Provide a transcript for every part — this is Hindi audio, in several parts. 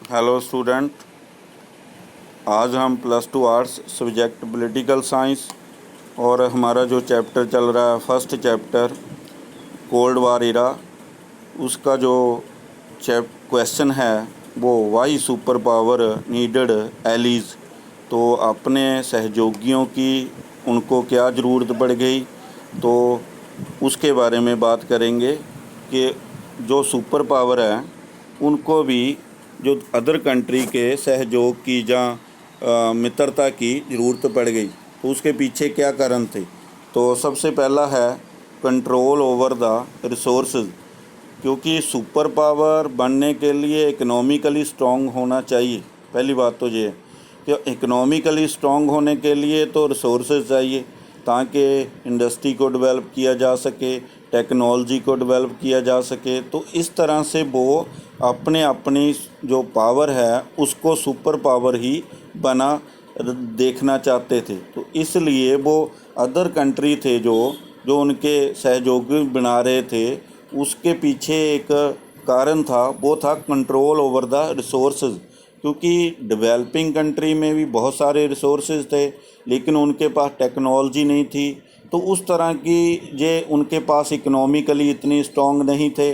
Hello student. आज हम +2 आर्ट्स सब्जेक्ट पॉलिटिकल साइंस और हमारा जो चैप्टर चल रहा है first chapter cold war era, उसका जो क्वेश्चन है वो why super power needed allies. तो अपने सहयोगियों की उनको क्या ज़रूरत पड़ गई, तो उसके बारे में बात करेंगे कि जो सुपर पावर है उनको भी जो अदर कंट्री के सहयोग की या मित्रता की ज़रूरत पड़ गई, तो उसके पीछे क्या कारण थे। तो सबसे पहला है कंट्रोल ओवर द रिसोर्सेज, क्योंकि सुपर पावर बनने के लिए इकोनॉमिकली स्ट्रॉन्ग होना चाहिए। पहली बात तो ये है कि इकोनॉमिकली स्ट्रॉन्ग होने के लिए तो रिसोर्सेज चाहिए ताकि इंडस्ट्री को डेवलप किया जा सके, टेक्नोलॉजी को डेवलप किया जा सके। तो इस तरह से वो अपनी जो पावर है उसको सुपर पावर ही बना देखना चाहते थे। तो इसलिए वो अदर कंट्री थे जो जो उनके सहयोगी बना रहे थे, उसके पीछे एक कारण था, वो था कंट्रोल ओवर द रिसोर्सेज। क्योंकि डेवलपिंग कंट्री में भी बहुत सारे रिसोर्सेज थे लेकिन उनके पास टेक्नोलॉजी नहीं थी। तो उस तरह की ये उनके पास इकोनॉमिकली इतनी स्ट्रॉन्ग नहीं थे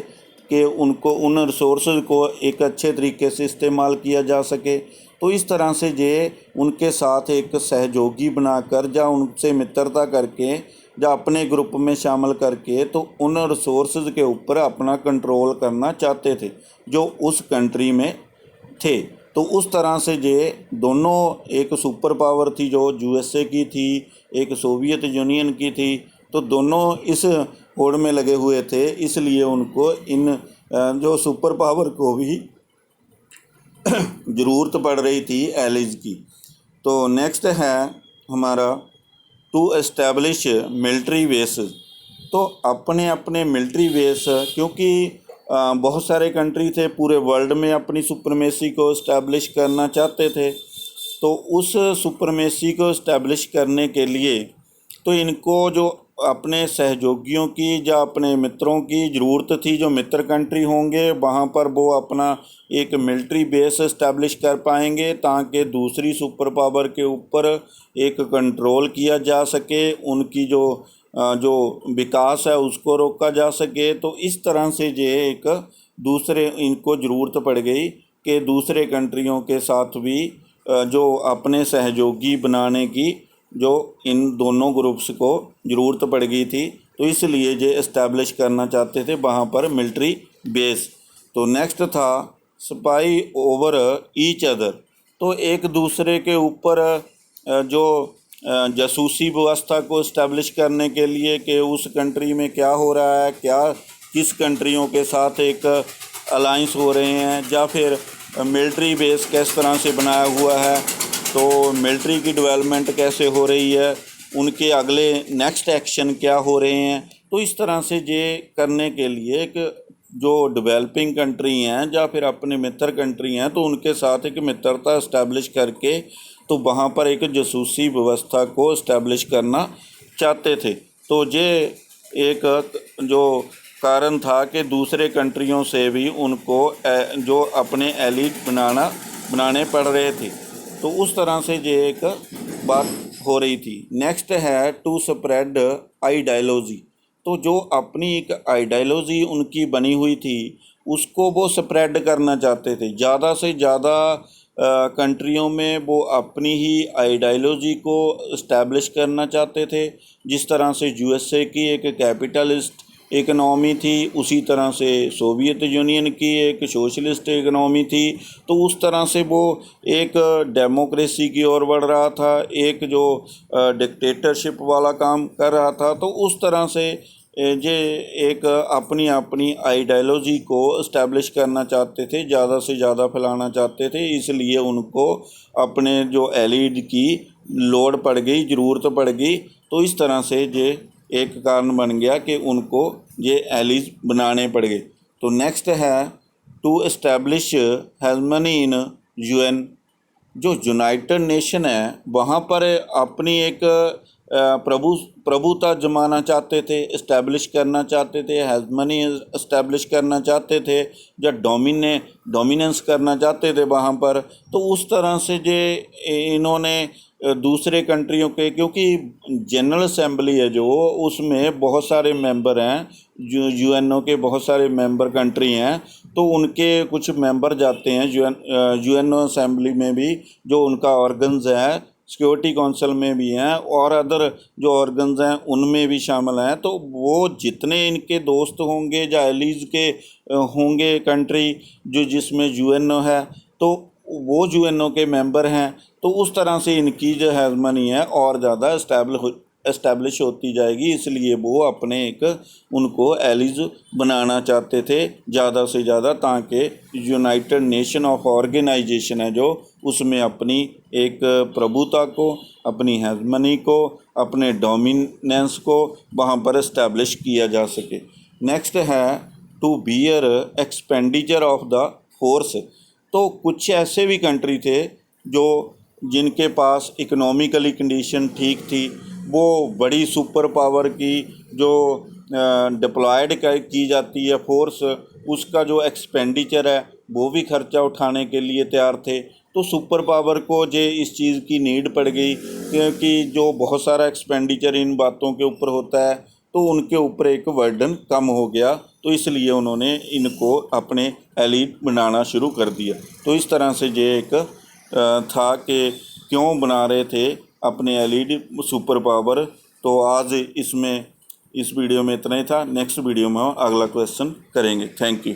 कि उनको उन रिसोर्सेज को एक अच्छे तरीके से इस्तेमाल किया जा सके। तो इस तरह से ये उनके साथ एक सहयोगी बनाकर या उनसे मित्रता करके या अपने ग्रुप में शामिल करके तो उन रिसोर्सेज के ऊपर अपना कंट्रोल करना चाहते थे जो उस कंट्री में थे। तो उस तरह से ये दोनों, एक सुपर पावर थी जो यूएसए की थी, एक सोवियत यूनियन की थी, तो दोनों इस होड़ में लगे हुए थे। इसलिए उनको इन जो सुपर पावर को भी ज़रूरत पड़ रही थी एलिज की। तो नेक्स्ट है हमारा टू एस्टैब्लिश मिलिट्री बेस। तो अपने अपने मिलिट्री बेस, क्योंकि बहुत सारे कंट्री थे पूरे वर्ल्ड में अपनी सुप्रीमेसी को इस्टेब्लिश करना चाहते थे। तो उस सुप्रीमेसी को इस्टेब्लिश करने के लिए तो इनको जो अपने सहयोगियों की या अपने मित्रों की ज़रूरत थी। जो मित्र कंट्री होंगे वहाँ पर वो अपना एक मिलिट्री बेस इस्टेब्लिश कर पाएंगे ताकि दूसरी सुपर पावर के ऊपर एक कंट्रोल किया जा सके, उनकी जो विकास है उसको रोका जा सके। तो इस तरह से ये एक दूसरे इनको ज़रूरत पड़ गई कि दूसरे कंट्रियों के साथ भी जो अपने सहयोगी बनाने की जो इन दोनों ग्रुप्स को ज़रूरत पड़ गई थी। तो इसलिए ये इस्टेब्लिश करना चाहते थे वहाँ पर मिलिट्री बेस। तो नेक्स्ट था स्पाई ओवर ईच अदर। तो एक दूसरे के ऊपर जो जासूसी व्यवस्था को इस्टेब्लिश करने के लिए कि उस कंट्री में क्या हो रहा है, क्या किस कंट्रियों के साथ एक अलाइंस हो रहे हैं, या फिर मिलिट्री बेस किस तरह से बनाया हुआ है, तो मिलिट्री की डेवलपमेंट कैसे हो रही है, उनके अगले नेक्स्ट एक्शन क्या हो रहे हैं। तो इस तरह से ये करने के लिए एक जो डेवलपिंग कंट्री हैं या फिर अपने मित्र कंट्री हैं तो उनके साथ एक मित्रता इस्टेब्लिश करके तो वहाँ पर एक जासूसी व्यवस्था को इस्टेब्लिश करना चाहते थे। तो ये एक जो कारण था कि दूसरे कंट्रियों से भी उनको जो अपने एलिट बनाने पड़ रहे थे। तो उस तरह से ये एक बात हो रही थी। नेक्स्ट है टू स्प्रेड आइडियोलॉजी। तो जो अपनी एक आइडियोलॉजी उनकी बनी हुई थी उसको वो स्प्रेड करना चाहते थे। ज़्यादा से ज़्यादा कंट्रियों में वो अपनी ही आइडियोलॉजी को इस्टेब्लिश करना चाहते थे। जिस तरह से यूएसए की एक कैपिटलिस्ट इकनॉमी थी, उसी तरह से सोवियत यूनियन की एक सोशलिस्ट इकनॉमी थी। तो उस तरह से वो एक डेमोक्रेसी की ओर बढ़ रहा था, एक जो डिक्टेटरशिप वाला काम कर रहा था। तो उस तरह से ये एक अपनी अपनी आइडियोलॉजी को इस्टेब्लिश करना चाहते थे, ज़्यादा से ज़्यादा फैलाना चाहते थे। इसलिए उनको अपने जो एलिड की लोड पड़ गई, ज़रूरत पड़ गई। तो इस तरह से ये एक कारण बन गया कि उनको ये एलिज बनाने पड़ गए। तो नेक्स्ट है to establish harmony in UN. जो यूनाइटेड नेशन है वहाँ पर अपनी एक प्रभुता जमाना चाहते थे, इस्टेब्लिश करना चाहते थे, हेजमनी इस्टेब्लिश करना चाहते थे, या डोमिनेंस करना चाहते थे वहाँ पर। तो उस तरह से जे इन्होंने दूसरे कंट्रियों के, क्योंकि जनरल असेंबली है जो, उसमें बहुत सारे मेंबर हैं, जो यूएनओ के बहुत सारे मेंबर कंट्री हैं, तो उनके कुछ मेंबर जाते हैं यूएनओ असेंबली में भी, जो उनका ऑर्गन्स है, सिक्योरिटी काउंसिल में भी हैं, और अदर जो ऑर्गन्स हैं उनमें भी शामिल हैं। तो वो जितने इनके दोस्त होंगे या एलीज के होंगे कंट्री जो जिसमें यूएनओ है, तो वो यूएनओ के मेंबर हैं। तो उस तरह से इनकी जो हेजमनी है और ज़्यादा एस्टैब्लिश होती जाएगी। इसलिए वो अपने एक उनको एलीज बनाना चाहते थे ज़्यादा से ज़्यादा, ताकि यूनाइटेड नेशन ऑफ ऑर्गेनाइजेशन है जो, उसमें अपनी एक प्रभुता को, अपनी हेजमनी को, अपने डोमिनेंस को वहाँ पर इस्टेब्लिश किया जा सके। नेक्स्ट है to bear expenditure of the force. तो कुछ ऐसे भी कंट्री थे जो जिनके पास इकोनॉमिकली कंडीशन ठीक थी, वो बड़ी सुपर पावर की जो डिप्लॉयड की जाती है फोर्स, उसका जो एक्सपेंडिचर है वो भी खर्चा उठाने के लिए तैयार थे। तो सुपर पावर को जे इस चीज़ की नीड पड़ गई, क्योंकि जो बहुत सारा एक्सपेंडिचर इन बातों के ऊपर होता है, तो उनके ऊपर एक बर्डन कम हो गया, तो इसलिए उन्होंने इनको अपने एलीट बनाना शुरू कर दिया। तो इस तरह से ये एक था कि क्यों बना रहे थे अपने एलीट सुपर पावर। तो आज इस वीडियो में इतना ही था। नेक्स्ट वीडियो में हम अगला क्वेश्चन करेंगे। Thank you.